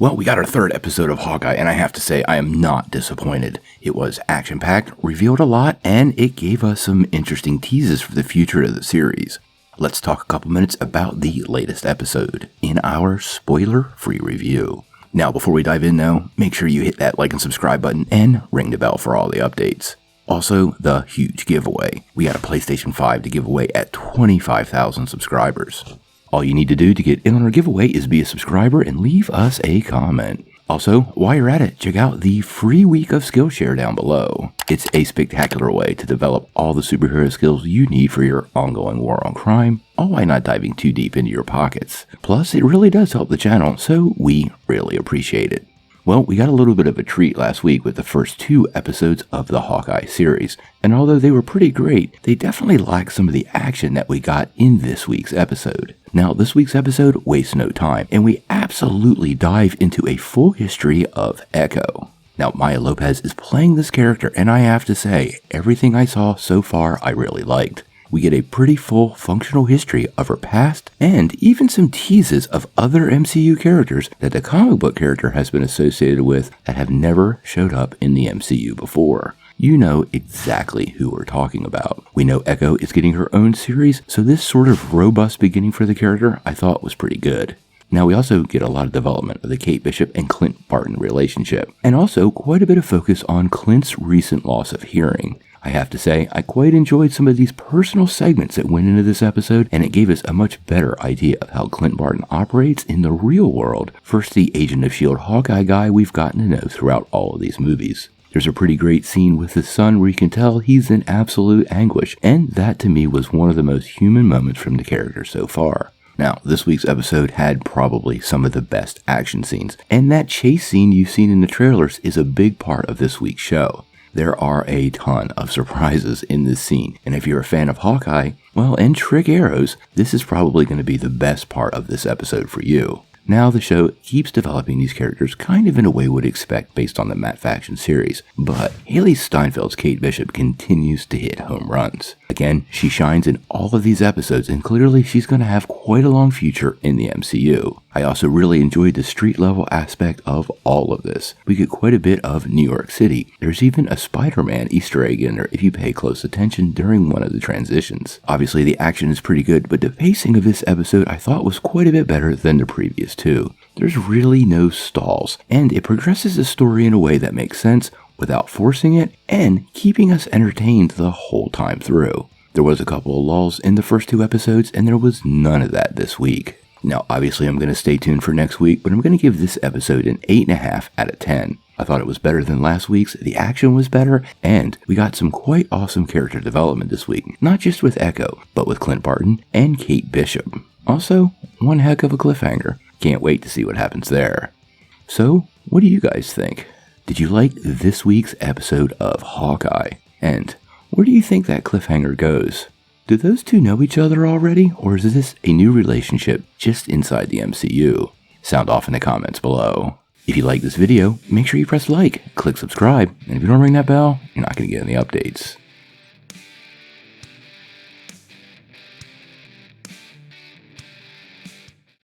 Well, we got our third episode of Hawkeye, and I have to say I am not disappointed. It was action-packed, revealed a lot, and it gave us some interesting teases for the future of the series. Let's talk a couple minutes about the latest episode in our spoiler-free review. Now, before we dive in though, make sure you hit that like and subscribe button and ring the bell for all the updates. Also, the huge giveaway. We got a PlayStation 5 to give away at 25,000 subscribers. All you need to do to get in on our giveaway is be a subscriber and leave us a comment. Also, while you're at it, check out the free week of Skillshare down below. It's a spectacular way to develop all the superhero skills you need for your ongoing war on crime, all while not diving too deep into your pockets. Plus, it really does help the channel, so we really appreciate it. Well, we got a little bit of a treat last week with the first 2 episodes of the Hawkeye series, and although they were pretty great, they definitely lack some of the action that we got in this week's episode. Now, this week's episode wastes no time, and we absolutely dive into a full history of Echo. Now, Maya Lopez is playing this character, and I have to say, everything I saw so far I really liked. We get a pretty full functional history of her past, and even some teases of other MCU characters that the comic book character has been associated with that have never showed up in the MCU before. You know exactly who we're talking about. We know Echo is getting her own series, so this sort of robust beginning for the character I thought was pretty good. Now, we also get a lot of development of the Kate Bishop and Clint Barton relationship, and also quite a bit of focus on Clint's recent loss of hearing. I have to say, I quite enjoyed some of these personal segments that went into this episode, and it gave us a much better idea of how Clint Barton operates in the real world versus the Agent of S.H.I.E.L.D. Hawkeye guy we've gotten to know throughout all of these movies. There's a pretty great scene with his son where you can tell he's in absolute anguish, and that to me was one of the most human moments from the character so far. Now, this week's episode had probably some of the best action scenes, and that chase scene you've seen in the trailers is a big part of this week's show. There are a ton of surprises in this scene, and if you're a fan of Hawkeye, well, and trick arrows, this is probably going to be the best part of this episode for you. Now the show keeps developing these characters kind of in a way we would expect based on the Matt Faction series, but Haley Steinfeld's Kate Bishop continues to hit home runs. Again, she shines in all of these episodes, and clearly she's going to have quite a long future in the MCU. I also really enjoyed the street level aspect of all of this. We get quite a bit of New York City. There's even a Spider-Man Easter egg in there if you pay close attention during one of the transitions. Obviously the action is pretty good, but the pacing of this episode I thought was quite a bit better than the previous 2. There's really no stalls, and it progresses the story in a way that makes sense without forcing it and keeping us entertained the whole time through. There was a couple of lulls in the first 2 episodes, and there was none of that this week. Now, obviously, I'm going to stay tuned for next week, but I'm going to give this episode an 8.5 out of 10. I thought it was better than last week's, the action was better, and we got some quite awesome character development this week, not just with Echo, but with Clint Barton and Kate Bishop. Also, one heck of a cliffhanger. Can't wait to see what happens there. So, what do you guys think? Did you like this week's episode of Hawkeye? And where do you think that cliffhanger goes? Do those 2 know each other already, or is this a new relationship just inside the MCU? Sound off in the comments below. If you like this video, make sure you press like, click subscribe, and if you don't ring that bell, you're not going to get any updates.